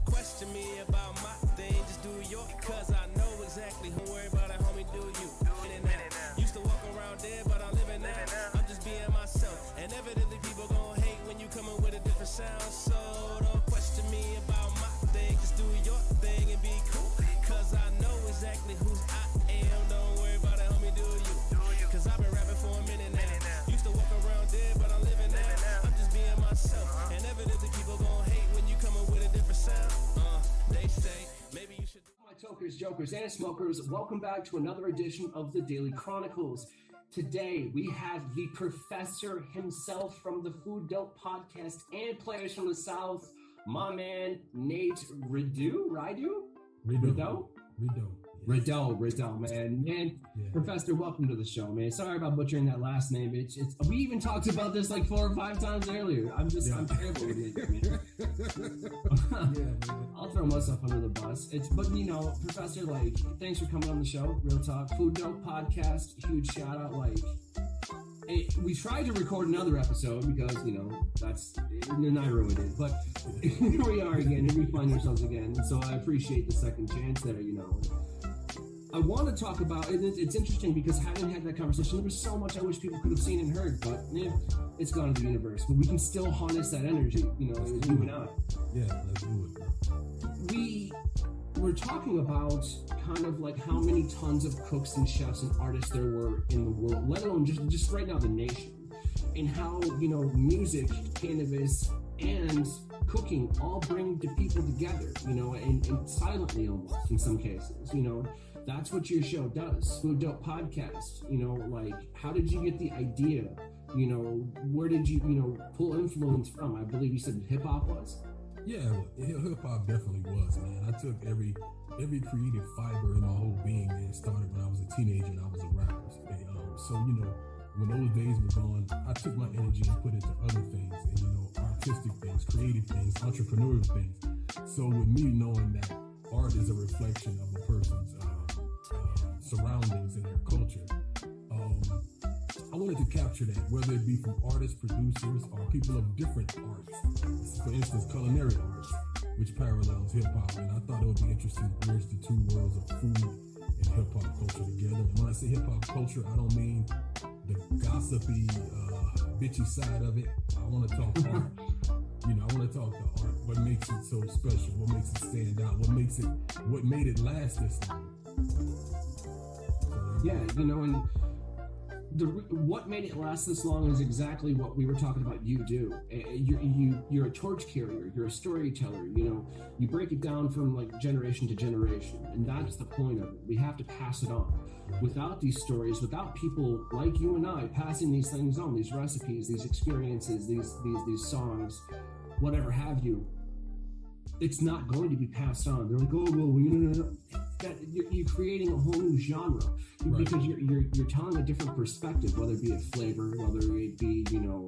question me about my thing, just do your, cause I know exactly who worry about it, homie, do you. Used to walk around dead, but I'm living now. I'm just being myself, and evidently people gon' hate when you coming with a different sound. So don't question me about my thing, just do your thing and be cool, cause I know exactly who I am. Don't worry about it, homie, do you. Cause I've been rapping for a minute now. Used to walk around dead, but I'm living now. I'm just being myself, and evidently people gon' hate when you coming with a different sound. They say maybe you should. My tokers, jokers, and smokers, welcome back to another edition of the Daily Chronicles. Today we have the professor himself from the Food Dope podcast and Players from the South, my man Nate Rideaux, man. Yeah. Professor, welcome to the show, man. Sorry about butchering that last name. It's we even talked about this like 4 or 5 times earlier. I'm terrible with it, man. I'll throw myself under the bus. But you know, Professor, like, thanks for coming on the show. Real talk, Food Dope podcast, huge shout out. Like, we tried to record another episode because, you know, and I ruined it. But here we are again, here we find ourselves again. So I appreciate the second chance there, you know. I want to talk about, it's interesting because having had that conversation, there was so much I wish people could have seen and heard, but it's gone to the universe. But we can still harness that energy, you know, you and I. Yeah, let's do it. We're talking about kind of like how many tons of cooks and chefs and artists there were in the world, let alone just right now the nation, and how, you know, music, cannabis, and cooking all bring the people together, you know, and silently almost in some cases, you know. That's what your show does, Food Dope podcast. You know, like, how did you get the idea? You know, where did you, pull influence from? I believe you said hip hop was. Yeah, hip hop definitely was, man. I took every creative fiber in my whole being, man. It started when I was a teenager and I was a rapper. So, you know, when those days were gone, I took my energy and put it to other things, and, you know, artistic things, creative things, entrepreneurial things. So with me knowing that art is a reflection of a person's surroundings and their culture, I wanted to capture that, whether it be from artists, producers, or people of different arts. For instance, culinary arts, which parallels hip-hop. And I thought it would be interesting to bridge the two worlds of food and hip-hop culture together. And when I say hip-hop culture, I don't mean the gossipy, bitchy side of it. I want to talk art. You know, I want to talk the art. What makes it so special? What makes it stand out? What made it last this long? Yeah, you know, and what made it last this long is exactly what we were talking about. You do. You're a torch carrier. You're a storyteller. You know, you break it down from like generation to generation, and that's the point of it. We have to pass it on. Without these stories, without people like you and I passing these things on, these recipes, these experiences, these songs, whatever have you, it's not going to be passed on. They're like, no. You're creating a whole new genre because you're telling a different perspective, whether it be a flavor, whether it be, you know,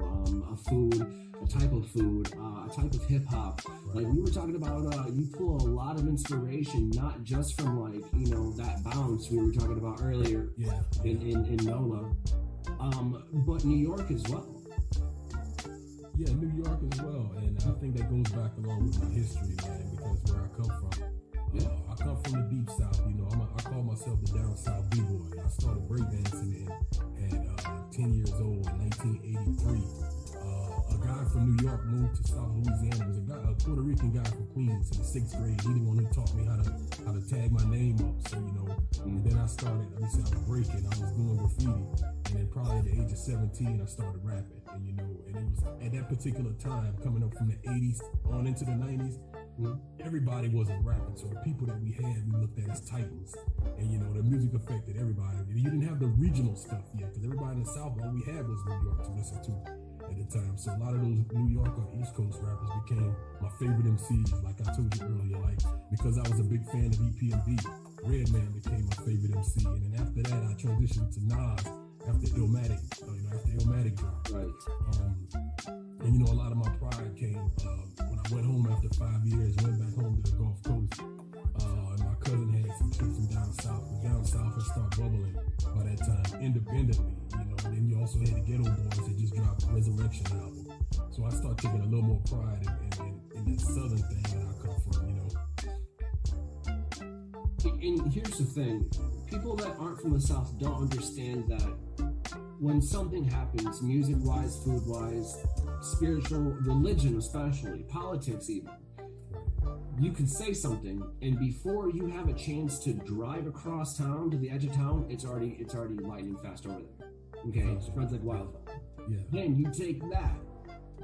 a food, a type of food, a type of hip hop. Like we were talking about, you pull a lot of inspiration, not just from like, you know, that bounce we were talking about earlier in NOLA, but New York as well. Yeah, New York as well, and I think that goes back along with my history, man, because where I come from. I come from the deep south, you know. I call myself the down south b-boy. I started breakdancing at 10 years old in 1983. A guy from New York moved to South Louisiana. It was a Puerto Rican guy from Queens in the 6th grade. He the one who taught me how to tag my name up. So, you know, and then I was breaking. I was doing graffiti. And then probably at the age of 17, I started rapping. And, you know, and it was at that particular time, coming up from the 80s on into the 90s, everybody wasn't rapping. So the people that we had, we looked at as titans. And, you know, the music affected everybody. You didn't have the regional stuff yet, because everybody in the South, all we had was New York to listen to at the time. So a lot of those New York or East Coast rappers became my favorite MCs, like I told you earlier, like, because I was a big fan of EPMD. Redman became my favorite MC. And then after that, I transitioned to Nas after Illmatic dropped. Right. And, you know, a lot of my pride came when I went home after 5 years, went back home to the Gulf Coast. And my cousin had some kids from down south. And down south had started bubbling by that time independently, you know. And then you also had the Ghetto Boys that just dropped the Resurrection album. So I started taking a little more pride in that southern thing that I come from, you know. and here's the thing. People that aren't from the South don't understand that when something happens, music-wise, food-wise, spiritual, religion especially, politics even, you can say something, and before you have a chance to drive across town to the edge of town, it's already lightning fast over there. Okay, it spreads like wildfire. Yeah. Then you take that,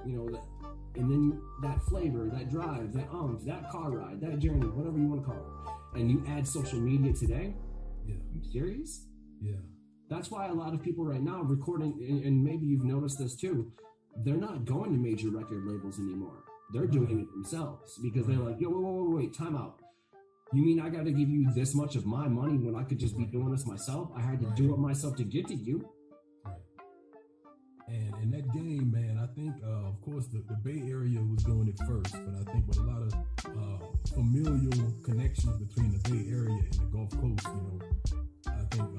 and then that flavor, that drive, that that car ride, that journey, whatever you want to call it, and you add social media today. Yeah. Are you serious? Yeah. That's why a lot of people right now recording, and maybe you've noticed this too, they're not going to major record labels anymore. They're doing it themselves because they're like, yo, wait, time out. You mean I got to give you this much of my money when I could just be doing this myself? I had to do it myself to get to you. Right. And in that game, man, I think, of course, the Bay Area was doing it first, but I think with a lot of familial connections between the Bay Area and the Gulf Coast, I think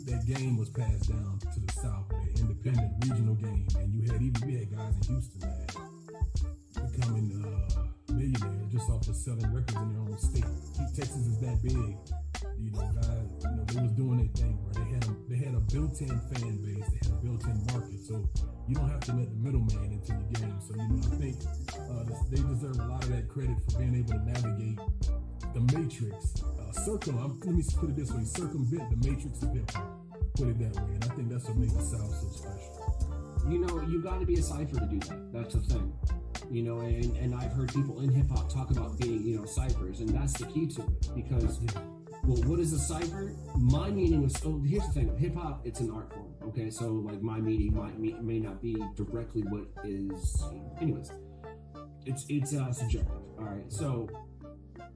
that game was passed down to the South, the independent regional game, and we had guys in Houston, man, becoming millionaires just off of selling records in their own state. Texas is that big, guys. They was doing their thing where they had a built-in fan base, they had a built-in market, so you don't have to let the middleman into your game. So I think they deserve a lot of that credit for being able to navigate the matrix, let me put it this way, circumvent the matrix of hip hop. Put it that way, and I think that's what makes the South so special. You got to be a cipher to do that. That's the thing. And I've heard people in hip hop talk about being, ciphers, and that's the key to it. Because, well, what is a cipher? My meaning is, here's the thing: hip hop, it's an art form. Okay, so like my meaning may not be directly what is. Anyways, it's subjective. All right, so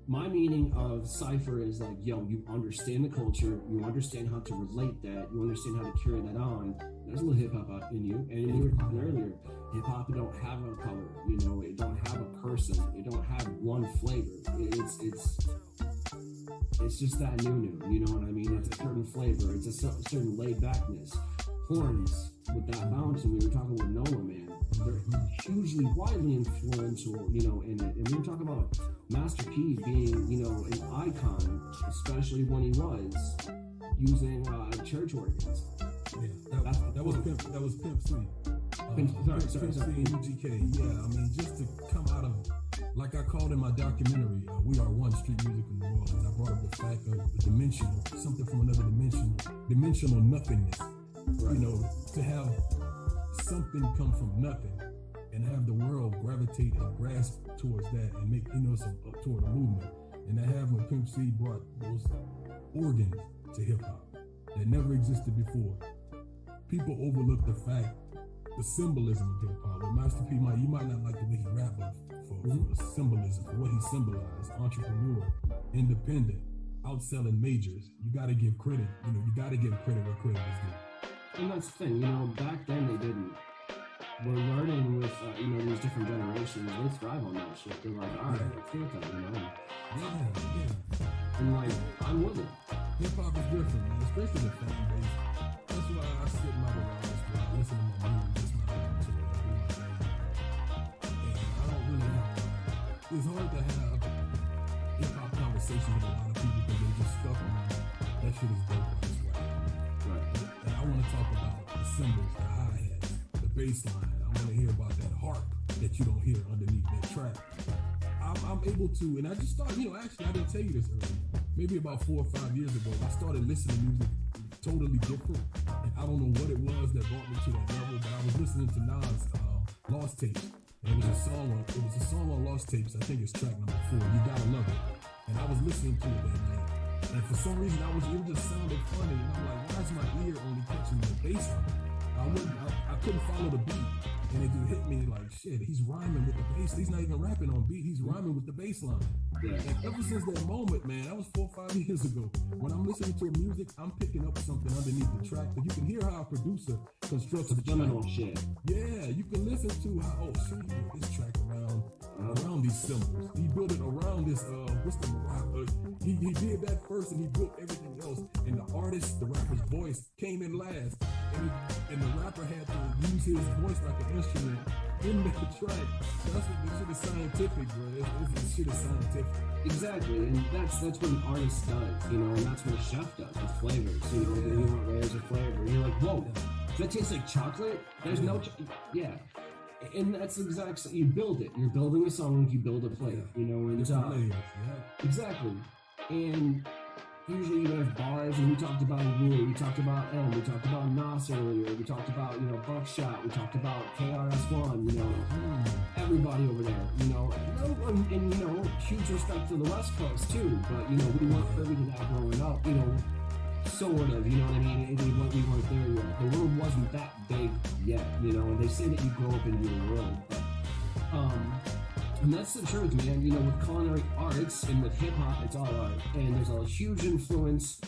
my meaning of cipher is like, you understand the culture, you understand how to relate that, you understand how to carry that on. There's a little hip hop in you, and you were talking earlier. Hip hop, it don't have a color, it don't have a person, it don't have one flavor. It's just that new, you know what I mean? It's a certain flavor, it's a certain laid backness. Horns with that bounce, and we were talking with Noah, man. They're hugely, widely influential, in it. And we were talking about Master P being, an icon, especially when he was using church organs. Yeah, that was Pimp C. Pimp C and UGK. Yeah, I mean, just to come out of, like I called in my documentary, We Are One, Street Music in New Orleans, I brought up the fact of the dimensional, something from another dimensional nothingness. Right. To have something come from nothing and have the world gravitate and grasp towards that and make, toward a movement. And to have when Pimp C brought those organs to hip hop that never existed before. People overlook the fact, the symbolism of hip hop. With Master P, you might not like the way he rapped, but for the symbolism, for what he symbolized, entrepreneur, independent, outselling majors. You got to give credit. You got to give credit where credit is due. And that's the thing, back then they didn't. We're learning with, these different generations. They thrive on that shit. They're like, all right, let's do that, Yeah. And like, I'm with it. Hip hop is different, man, especially the fan base. That's why I sit in my garage, I listen to my music, just my album to it, and I don't really have, it's hard to have hip hop conversations with a lot of people because they just stuck on that shit is dope on this way. Right. And I want to talk about the cymbals, the hi-hats, the bass line. I want to hear about that harp that you don't hear underneath that track. I'm able to, and I just started, actually I didn't tell you this earlier. Maybe about 4 or 5 years ago, I started listening to music totally different. And I don't know what it was that brought me to that level, but I was listening to Nas Lost Tapes. And it was a song on Lost Tapes. I think it's track number 4. You Gotta Love It. And I was listening to it that night. And for some reason, it just sounded funny. And I'm like, why is my ear only catching the bass line? I couldn't follow the beat. And it just hit me like, shit, he's rhyming with the bass. He's not even rapping on beat. He's rhyming with the bass line. Yeah. And ever since that moment, man, that was 4 or 5 years ago. When I'm listening to music, I'm picking up something underneath the track. But you can hear how a producer constructs the subliminal shit. Yeah, you can listen to how, he built this track around these symbols. He built it around this, he did that first and he built everything else. And the artist, the rapper's voice came in last. And the rapper had to use his voice like an instrument in the track. That's what the shit is scientific, bro. This shit is scientific. Exactly, and that's what an artist does, you know, and that's what a chef does with flavors. You know, you want layers of flavor. And you're like, whoa, does that taste like chocolate? There's no, yeah. And that's exactly, you build it. You're building a song, you build a plate, you know, and exactly. And usually you have bars, and we talked about Wu, we talked about M, we talked about Nas earlier, we talked about, you know, Buckshot, we talked about KRS-One, you know, everybody over there, you know, and you know, huge respect to the West Coast too, but, you know, we weren't privy to that growing up, you know, sort of, you know what I mean, we weren't there yet. The world wasn't that big yet, you know, and they say that you grow up in your world, but, and that's the truth, man. You know, with culinary arts and with hip-hop, it's all art. And there's a huge influence.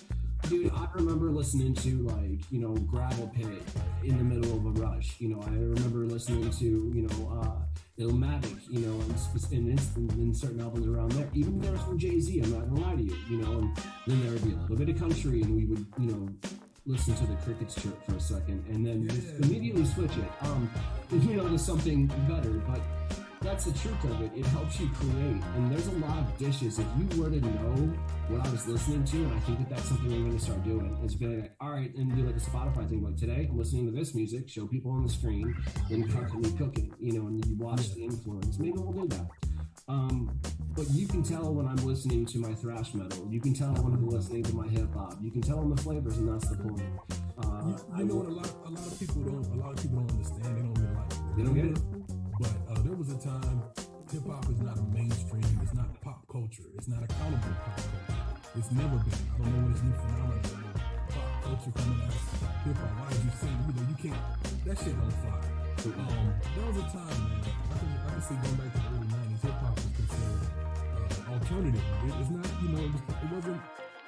Dude, I remember listening to, like, you know, Gravel Pit in the middle of a rush. You know, I remember listening to, you know, Illmatic, you know, and certain albums around there. Even there was some Jay-Z, I'm not gonna lie to you, you know. And then there would be a little bit of country, and we would, you know, listen to the Crickets chirp for a second, and then just immediately switch it, you know, to something better. But that's the truth of it. It helps you create. And there's a lot of dishes. If you were to know what I was listening to, and I think that that's something we're going to start doing, is be like, all right, and do like a Spotify thing. Like, today, I'm listening to this music, show people on the screen, then constantly cooking, you know, and you watch the influence. Maybe we'll do that. But you can tell when I'm listening to my thrash metal. You can tell when I'm listening to my hip hop. You can tell on the flavors, and that's the point. You know what? A lot of people don't understand. They don't realize. They don't get it. But there was a time hip hop is not a mainstream. It's not pop culture. It's not accountable pop culture. It's never been. I don't know what this new phenomenon is. Pop culture coming out of hip hop. Why did you say, you know, you can't? That shit don't fly. There was a time, man. I can say going back to the early '90s, hip hop was considered alternative. It's not, you know, it wasn't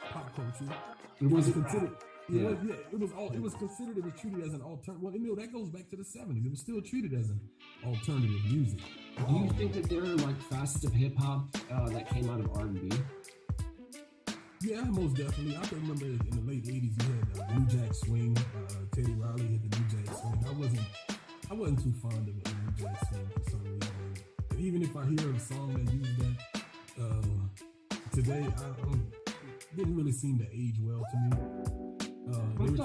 pop culture. It wasn't considered. It was considered, it was treated as an alternative. Well, you know, that goes back to the 70s. It was still treated as an alternative music. Do you think that there are like facets of hip hop that came out of R&B? Yeah, most definitely. I can remember in the late 80s, you had New Jack Swing. Teddy Riley had the New Jack Swing. I wasn't too fond of the New Jack Swing for some reason. Even if I hear a song that used that today, it didn't really seem to age well to me. They were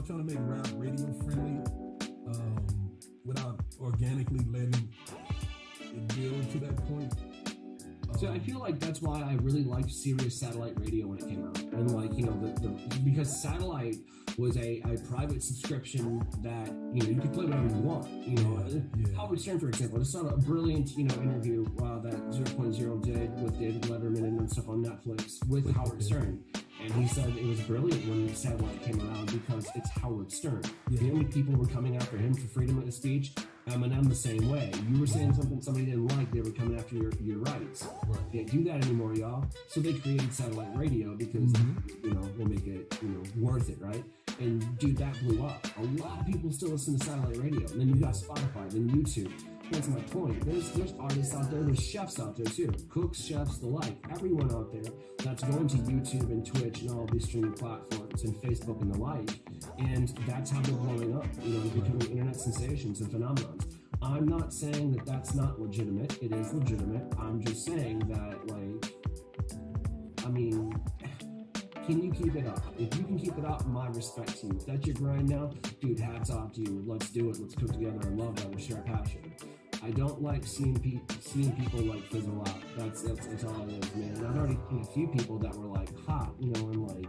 trying to make rap radio friendly without organically letting it build to that point. So I feel like that's why I really liked Sirius satellite radio when it came out, and like, you know, because satellite was a private subscription that, you know, you could play whatever you want. You know, Howard Stern, for example, I just saw a brilliant, you know, interview that 0.0 did with David Letterman and stuff on Netflix with Howard Stern. And he said it was brilliant when satellite came around because it's Howard Stern. The only people who were coming after him for freedom of speech, Eminem the same way. You were saying something somebody didn't like, they were coming after your rights. Can't do that anymore, y'all. So they created satellite radio because, you know, we'll make it, you know, worth it, right? And dude, that blew up. A lot of people still listen to satellite radio. And then you got Spotify, then YouTube. That's my point. There's artists out there, there's chefs out there too. Cooks, chefs, the like. Everyone out there that's going to YouTube and Twitch and all these streaming platforms and Facebook and the like. And that's how they're blowing up, you know, becoming internet sensations and phenomenons. I'm not saying that that's not legitimate. It is legitimate. I'm just saying that, like, I mean, can you keep it up? If you can keep it up, my respect to you. If that's your grind now, dude, hats off to you. Let's do it. Let's cook together and love that. We share passion. I don't like seeing people like fizzle out. That's all it is, man. And I've already seen a few people that were like hot, you know, and like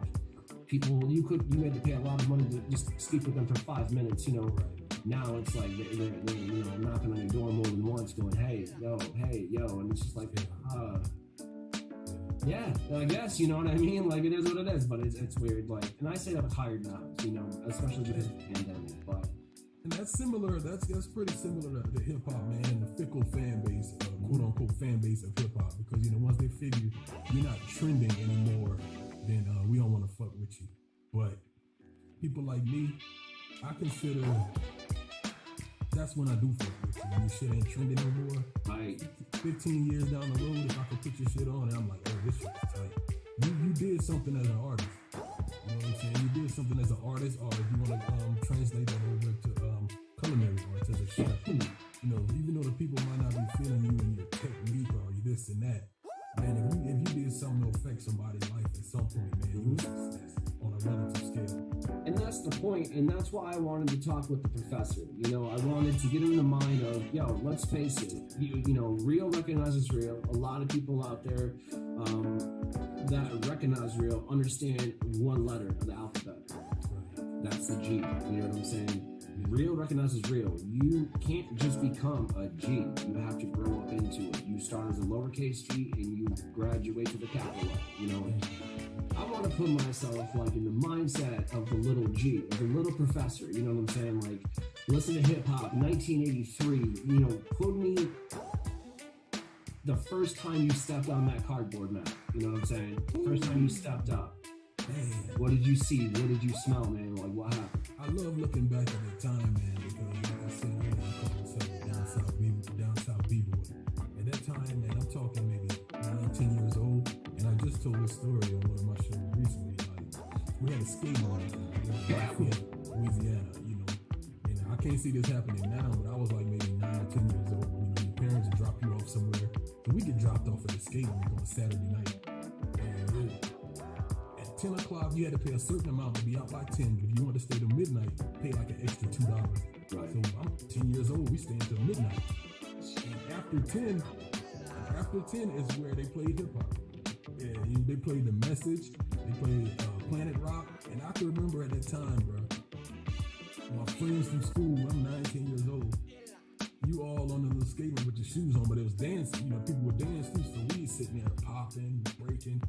people you had to pay a lot of money to just speak with them for 5 minutes, you know. Now it's like they're you know, knocking on your door more than once, going, hey, yo, and it's just like, yeah, I guess, you know what I mean? Like, it is what it is, but it's weird. Like, and I say that with hired knives, you know, especially because of the pandemic. But and that's similar. That's pretty similar to hip hop, man. And the fickle fan base, quote unquote fan base of hip hop, because you know once they figure you're not trending anymore, then we don't want to fuck with you. But people like me, I consider that's when I do fuck with you. When your shit ain't trending no more. Right. 15 years down the road, if I could put your shit on, and I'm like, oh, this shit is tight. You did something as an artist. You know what I'm saying? You did something as an artist, or if you want to translate that over to culinary arts as a chef. You know, even though the people might not be feeling you and your technique or you this and that, man, if you did something to affect somebody's life at some point, man, you was success on a relative scale. And that's the point, and that's why I wanted to talk with the professor. You know, I wanted to get in the mind of, yo, let's face it, you know, real recognizes real. A lot of people out there that recognize real understand one letter of the alphabet. That's the G. You know what I'm saying? Real recognizes real. You can't just become a G. You have to grow up into it. You start as a lowercase G and you graduate to the capital L. You know, I want to put myself like in the mindset of the little G, of the little professor. You know what I'm saying? Like, listen to hip hop, 1983. You know, put me the first time you stepped on that cardboard map. You know what I'm saying? The first time you stepped up. Man, what did you see? What did you smell, man? Like, what happened? I love looking back at that time, man, because like I said earlier, I call myself a down south b-boy. At that time, man, I'm talking maybe 9, 10 years old, and I just told this story on one of my shows recently. Like, we had a skate park in Louisiana, you know, and I can't see this happening now, but I was like maybe 9 or 10 years old. You know, your parents would drop you off somewhere, so we get dropped off at the skate rink on a Saturday night. And 10 o'clock, you had to pay a certain amount to be out by 10. But if you wanted to stay till midnight, pay like an extra $2. Right. So I'm 10 years old, we stay until midnight. And after 10 is where they played hip hop. Yeah, they played The Message, they played Planet Rock. And I can remember at that time, bro, my friends from school, I'm 19 years old. You all on the little skate rink with your shoes on, but it was dancing. You know, people were dancing, so we sitting there popping, breaking.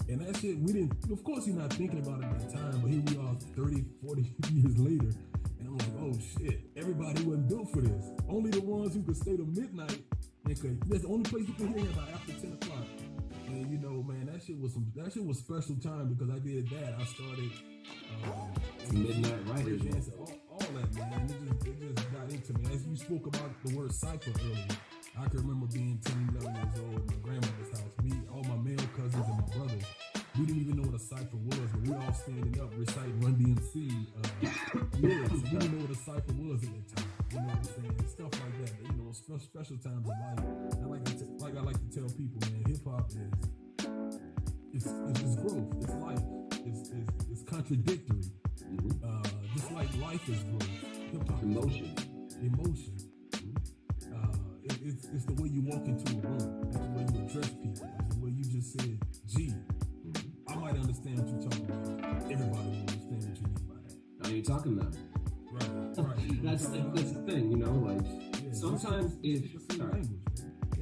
And that shit, we didn't, of course you're not thinking about it at that time, but here we are 30, 40 years later. And I'm like, oh shit, everybody wasn't built for this. Only the ones who could stay till midnight, that's the only place you can hear about after 10 o'clock. And you know, man, that shit was special time because I did that. I started Midnight Riders, dancing, all that, man. It just got into me. As you spoke about the word cipher earlier, I can remember being 10, 11 years old at my grandmother's house. Me, all my male cousins and my brothers, we didn't even know what a cipher was, but we all standing up reciting Run DMC lyrics. We didn't know what a cipher was at that time. You know what I'm saying? Stuff like that. You know, special times of life. I like to tell people, man, hip hop is growth. It's life. It's contradictory. Just like life is growth. Hip hop. Emotion. It's the way you walk into a room. It's the way you address people. It's the way you just said, gee, I might understand what you're talking about. Everybody will understand what you mean by that. Now you're talking about it. Right. That's the thing, you know, like, sometimes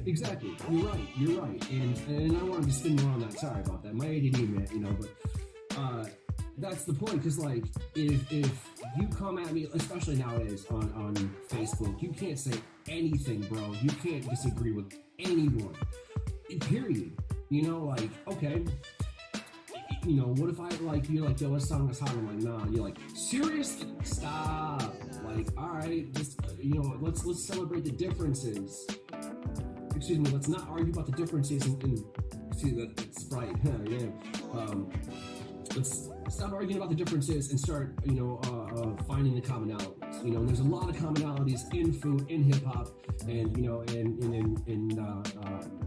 exactly, you're right. And I wanted to spin more on that. Sorry about that. My ADD, man, you know, but that's the point, because like if you come at me, especially nowadays on Facebook, you can't say anything, bro. You can't disagree with anyone, period. You know, like, okay, you know, what if I like, you're like, yo, let's song this hot. I'm like, nah. You're like, seriously, stop. Like, all right, just you know, let's celebrate the differences. Excuse me, let's not argue about the differences and see that it's right. Yeah. Let's stop arguing about the differences and start, you know, finding the commonalities. You know, there's a lot of commonalities in food, in hip hop, and you know, in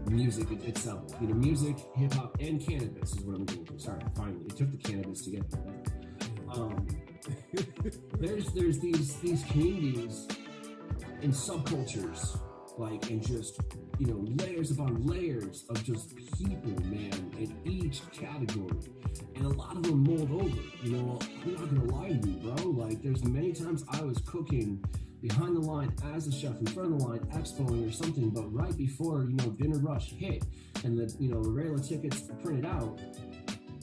music itself. You know, music, hip hop, and cannabis is what I'm going to. Sorry, finally, it took the cannabis to get there. There's these communities and subcultures, like, and just, you know, layers upon layers of just people, man, in each category. And a lot of them mold over, you know. I'm not gonna lie to you, bro. Like, there's many times I was cooking behind the line as a chef, in front of the line, expoing or something, but right before, you know, dinner rush hit and the, you know, the regular tickets printed out,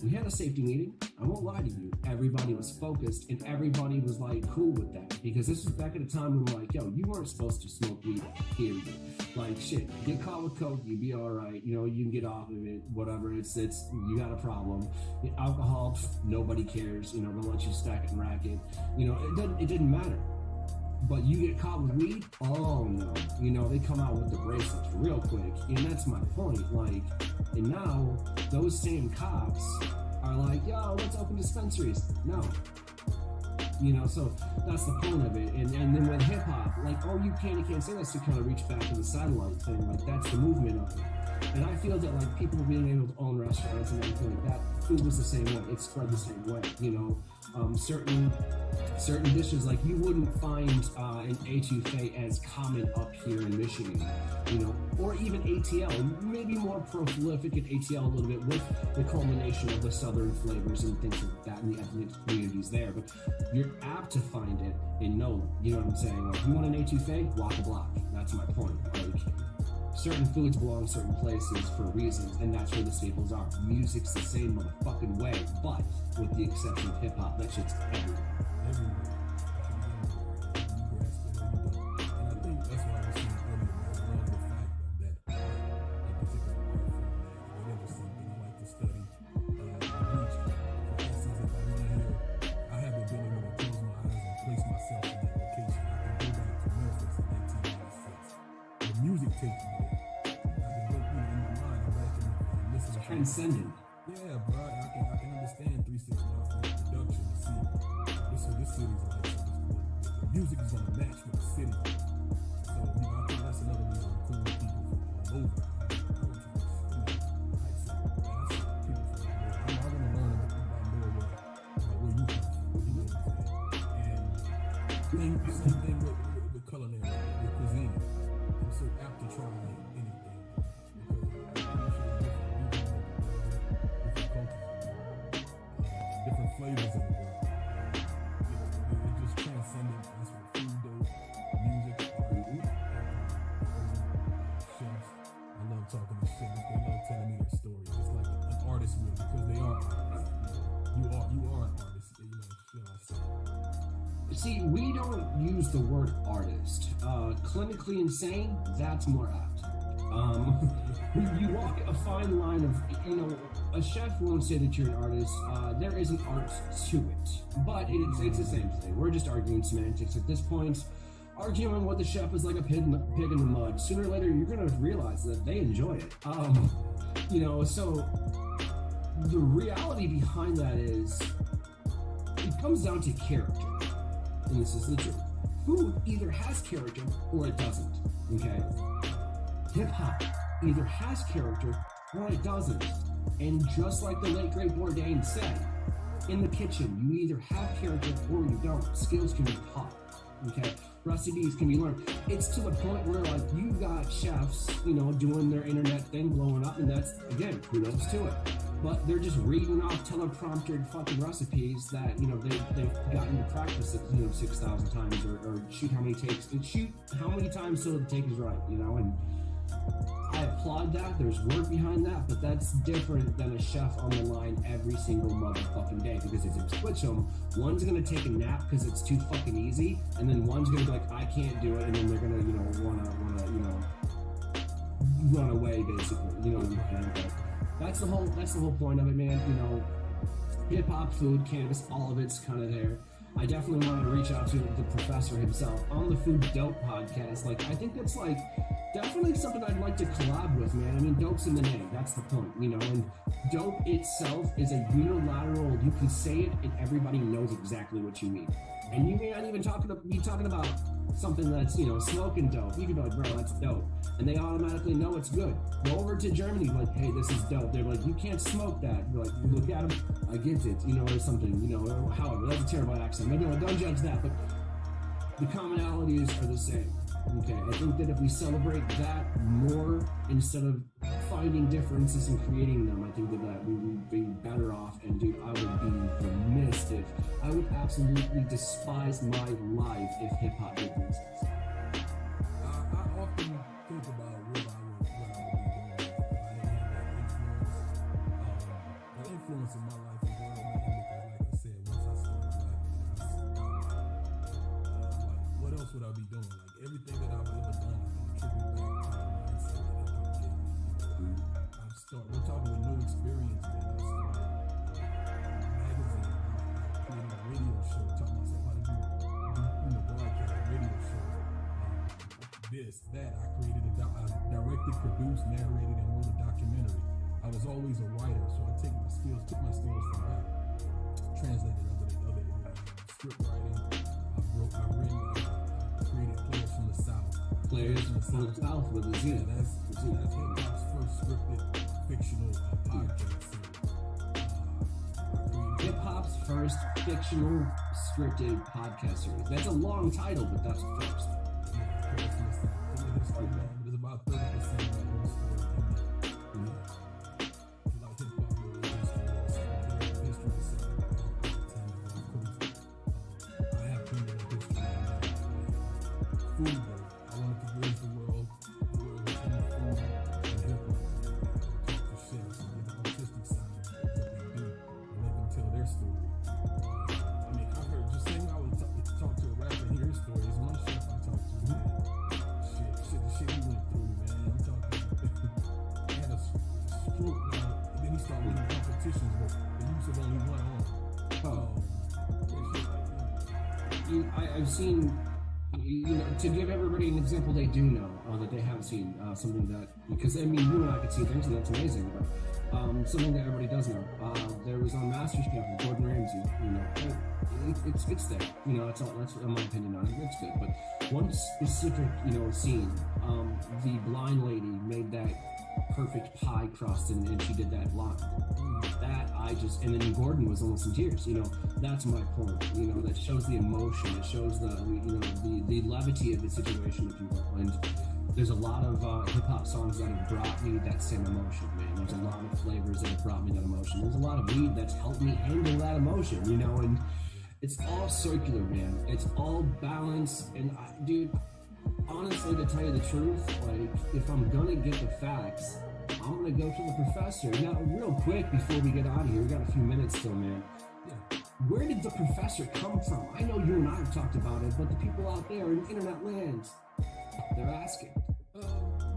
we had a safety meeting. I won't lie to you. Everybody was focused and everybody was like cool with that, because this was back at a time when, like, yo, you weren't supposed to smoke weed, period. Like, shit, get caught with coke, you'd be all right. You know, you can get off of it, whatever. It's you got a problem. Alcohol, nobody cares. You know, they'll let you stack it and rack it. You know, it didn't matter. But you get caught with weed, oh no. You know, they come out with the bracelets real quick. And that's my point. Like, and now those same cops are like, yo, let's open dispensaries. No. you know, so that's the point of it. And then with hip hop, like, oh, you can't say that's to kind of reach back to the satellite thing, like that's the movement of it. And I feel that like people being able to own restaurants and everything like that, food was the same way. It spread the same way, you know. Certain dishes, like you wouldn't find an etouffee as common up here in Michigan, you know, or even ATL, maybe more prolific in ATL a little bit with the culmination of the southern flavors and things like that in the ethnic communities there. But you're apt to find it in NOLA, you know what I'm saying? Like, you want an etouffee? Walk a block. That's my point. Like, certain foods belong certain places for reasons, and that's where the staples are. Music's the same motherfucking way, but with the exception of hip hop, that shit's everywhere. And I think that's why I was saying earlier, man, I love the fact that that particular art form, man, it is something I like to study. Reach. For instance, if I want to hear, I have the ability to close my eyes and place myself in that location. I can go back to Memphis in 1996. The music takes me there. I can go, in my mind, I'm back and listen to Transcendent. Yeah, bro, I can understand 3 6 months of production to see this what this city's like. So the music is gonna match with the city. So, you know, I think that's another reason I'm cool with people from all over. I want to learn about more where you come from, you know what I'm saying? And same thing with culinary, with cuisine. I'm so apt to try anything because different flavors of the world. It just transcended. That's what food does. Music, art, chefs. I love talking to chefs. They love telling me their story, just like an artist would, because they are artists. You are an artist. You know, should I say? See, we don't use the word artist. Clinically insane, that's more apt. You walk a fine line of, you know, a chef won't say that you're an artist. There is an art to it, but it's the same thing. We're just arguing semantics at this point. Arguing what the chef is like a pig in the mud. Sooner or later, you're gonna realize that they enjoy it. You know, so the reality behind that is it comes down to character, and this is the truth. Food either has character or it doesn't. Okay. Hip hop either has character or it doesn't. And just like the late great Bourdain said, in the kitchen, you either have character or you don't. Skills can be taught. Okay, recipes can be learned. It's to the point where like you got chefs, you know, doing their internet thing, blowing up, and that's again, kudos to it. But they're just reading off teleprompted fucking recipes that, you know, they've gotten to practice it, you know, 6,000 times or shoot how many takes and shoot how many times so the take is right, you know. And I applaud that. There's work behind that, but that's different than a chef on the line every single motherfucking day. Because if you switch them, one's gonna take a nap because it's too fucking easy, and then one's gonna be like, I can't do it, and then they're gonna, you know, wanna, you know, run away basically. You know what I'm saying? But that's the whole point of it, man. You know, hip hop, food, cannabis, all of it's kind of there. I definitely wanted to reach out to the professor himself on the Food Dope podcast. Like, I think that's like definitely something I'd like to collab with, man. I mean, dope's in the name. That's the point, you know. And dope itself is a unilateral. You can say it, and everybody knows exactly what you mean. And you may not even be talking about something that's, you know, smoking dope. You can be like, bro, that's dope, and they automatically know it's good. Go over to Germany, like, hey, this is dope. They're like, you can't smoke that. You're like, you look at them, I get it, you know, or something, you know, or however. That's a terrible accent. Maybe don't judge that, but the commonalities are the same. Okay, I think that if we celebrate that more instead of finding differences and creating them, I think that we would be better off. And dude, I would be remiss if I would absolutely despise my life if hip hop didn't exist. I often think about what I would be doing if I didn't have that influence in my life as well, man. Because like I said, once I started rapping, what else would I be doing? Like everything that I've ever done, I can attribute back to the mindset that hip hop gave me. You know, we're talking with no experience, man. I started a magazine, I created a radio show, taught myself how to do broadcast, radio show. That I created directed, produced, narrated, and wrote a documentary. I was always a writer, so I took my skills from that, translated other areas. script writing. I've created Players from the South. Players from the South with a Z. Yeah, that's hip-hop's first scripted fictional podcast series. Hip-hop's first fictional scripted podcast series. That's a long title, but that's the first. Yeah, Players from the South. There's about 30% of that whole story in there. Like hip-hop, history of the South. I have plenty of history. Food, though. I wanted to raise the world with food and hip-hop. Talk to chefs and get the artistic side of what they do and let them tell their story. I mean, I've heard just saying I would talk to a rapper and hear his story. There's one chef I talked to, man. The shit he went through, man. I'm talking, he had a stroke, and then he started winning competitions with the use of only one arm. I've seen, to give everybody an example they do know, that they haven't seen, something that, because I mean, you and I could see things, and that's amazing, but something that everybody does know. There was on MasterChef with Gordon Ramsay, it's there, that's my opinion on it, it's good, but one specific, scene, the blind lady made that perfect pie crust, and she did that blind. And then Gordon was almost in tears, that's my point, that shows the emotion, it shows the levity of the situation, if you will, and there's a lot of hip-hop songs that have brought me that same emotion, man. There's a lot of flavors that have brought me that emotion. There's a lot of weed that's helped me handle that emotion, and it's all circular, man. It's all balance, and dude, honestly, to tell you the truth, like, if I'm gonna get the facts, I'm gonna go to the professor. Now, real quick, before we get out of here, we got a few minutes still, man. Where did the professor come from? I know you and I have talked about it, but the people out there in internet land, they're asking.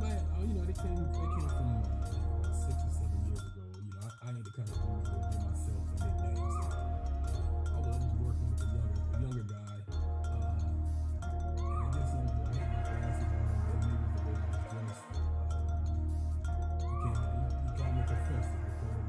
Man, they came from 6 or 7 years ago. I ain't the kind of dude to give myself a nickname. So, although I was working with a younger guy, and I guess I had my glasses on, and maybe the way I was dressed. He called me a professor because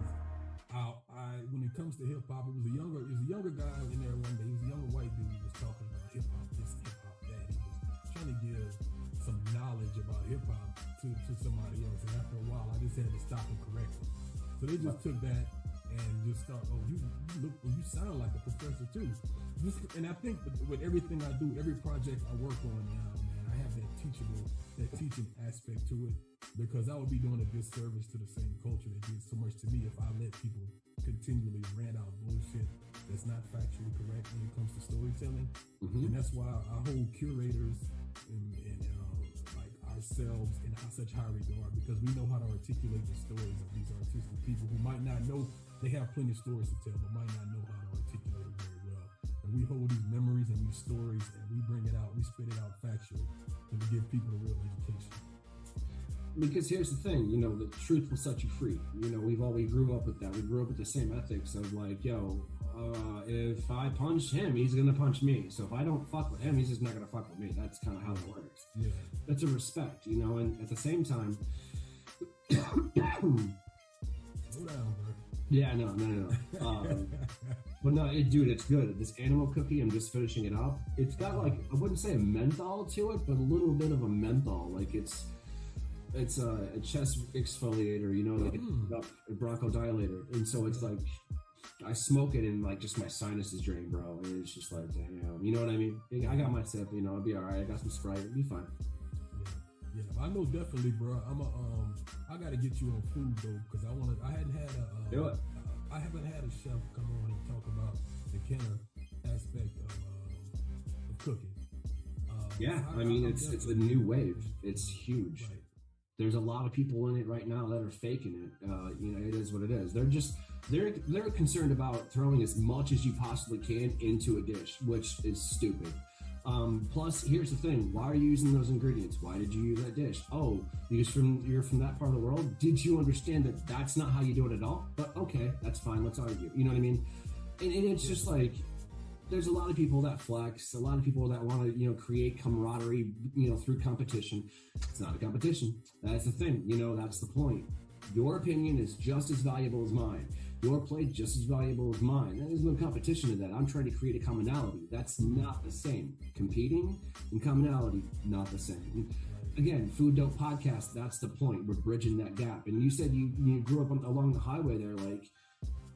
when it comes to hip hop, it was a younger guy in there one day. He was a younger white dude who was talking about hip hop this, hip hop that. He was trying to give some knowledge about hip hop to somebody else, and after a while, I just had to stop and correct him. So they just took that and just thought, oh, you sound like a professor too. And I think with everything I do, every project I work on now, man, I have that teaching aspect to it, because I would be doing a disservice to the same culture that did so much to me if I let people continually rant out bullshit that's not factually correct when it comes to storytelling. Mm-hmm. And that's why I hold curators and like ourselves in such high regard, because we know how to articulate the stories of these artistic people who might not know, they have plenty of stories to tell, but might not know how to articulate it very well. And we hold these memories and these stories, and we bring it out, we spit it out factually, and we give people a real education. Because here's the thing, the truth will set you free. We grew up with that. We grew up with the same ethics of like, if I punch him, he's gonna punch me. So if I don't fuck with him, he's just not gonna fuck with me. That's kind of how it works. Yeah. That's a respect, and at the same time. Slow down, bro. Yeah, no. But no, dude, it's good. This animal cookie, I'm just finishing it up. It's got like, I wouldn't say a menthol to it, but a little bit of a menthol. Like it's a chest exfoliator, like a bronchodilator. And so it's like, I smoke it and like just my sinuses drain, bro. And it's just like, damn, you know what I mean? I got my sip, I'll be all right. I got some Sprite, it'll be fine. Yeah, I know definitely, bro. I gotta get you on food though, because I haven't had a chef come on and talk about the Kenner aspect of cooking. It's a new wave. It's huge. Right. There's a lot of people in it right now that are faking it. It is what it is. They're concerned about throwing as much as you possibly can into a dish, which is stupid. Plus, here's the thing. Why are you using those ingredients? Why did you use that dish? Oh, because you're from that part of the world? Did you understand that that's not how you do it at all? But okay, that's fine. Let's argue. You know what I mean? And it's just like, there's a lot of people that flex, a lot of people that want to, create camaraderie, through competition. It's not a competition. That's the thing. That's the point. Your opinion is just as valuable as mine. Your plate just as valuable as mine. There's no competition to that. I'm trying to create a commonality. That's not the same. Competing and commonality, not the same. Again, Food Dope Podcast, that's the point. We're bridging that gap. And you said you grew up along the highway there. Like,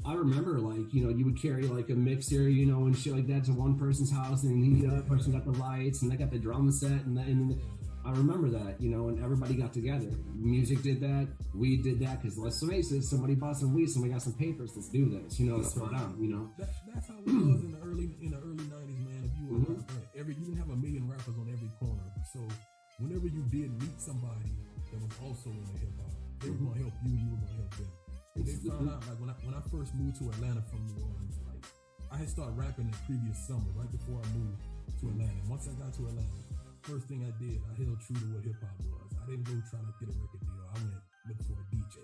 I remember, like, you know, you would carry like a mixer, you know, and shit like that to one person's house, and the other person got the lights, and they got the drum set, and I remember that, you know, and everybody got together. Music did that, weed did that, because let's face it, somebody bought some weed, somebody got some papers, let's do this, you know, let's throw it down, you know. That's how it was in the early 90s, man. If you were you didn't have a million rappers on every corner, so whenever you did meet somebody that was also in the hip hop, they were gonna help you, you were gonna help them. And they found out, like, when I first moved to Atlanta from New Orleans, like, I had started rapping the previous summer, right before I moved to Atlanta. Once I got to Atlanta, first thing I did, I held true to what hip hop was. I didn't go try to get a record deal. I went look for a DJ.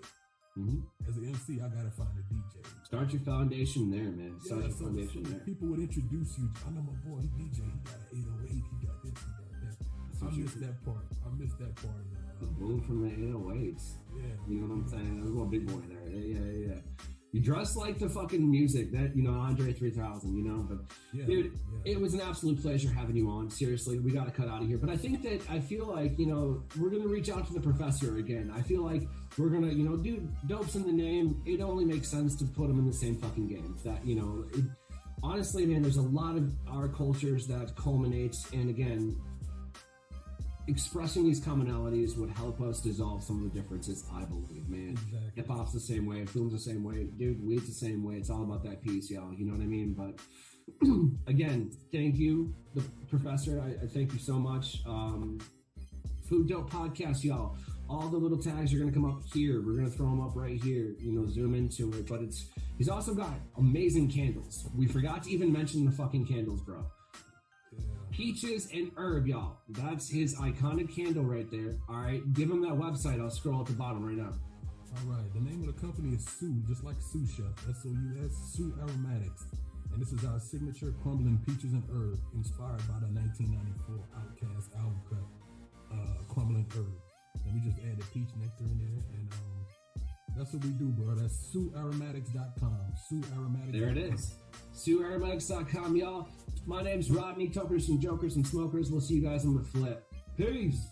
As an MC, I gotta find a DJ. Start your foundation there, man. Start your foundation there. People would introduce you. I know my boy, he DJ. He got an 808. He got this. He got that. I missed that part. The boom from the 808s. Yeah. You know what I'm saying? There's a little big boy there. Yeah. You dress like the fucking music that, you know, Andre 3000, you know, but dude, it was an absolute pleasure having you on. Seriously, we got to cut out of here. But I feel like, you know, we're going to reach out to the professor again. I feel like we're going to, you know, dude, Dope's in the name. It only makes sense to put them in the same fucking game. That, you know, honestly, man, there's a lot of our cultures that culminates. And again, expressing these commonalities would help us dissolve some of the differences, I believe, man. Exactly. Hip-hop's the same way, film's the same way, dude, weed's the same way. It's all about that piece, y'all. You know what I mean? But again, thank you, the professor. I thank you so much. Food Dope Podcast, y'all. All the little tags are going to come up here. We're going to throw them up right here, you know, zoom into it. But he's also got amazing candles. We forgot to even mention the fucking candles, bro. Peaches and Herb, y'all. That's his iconic candle right there. All right, give him that website. I'll scroll at the bottom right now. All right, the name of the company is Sue, just like sous chef, S-O-U-S, Sue Aromatics. And this is our signature crumbling peaches and herb, inspired by the 1994 Outkast album cut, Crumbling Herb. And we just added peach nectar in there, and that's what we do, bro. That's SueAromatics.com. SueAromatics.com. There it is. SueAromatics.com, y'all. My name's Rodney, Tokers and Jokers and Smokers. We'll see you guys on the flip. Peace.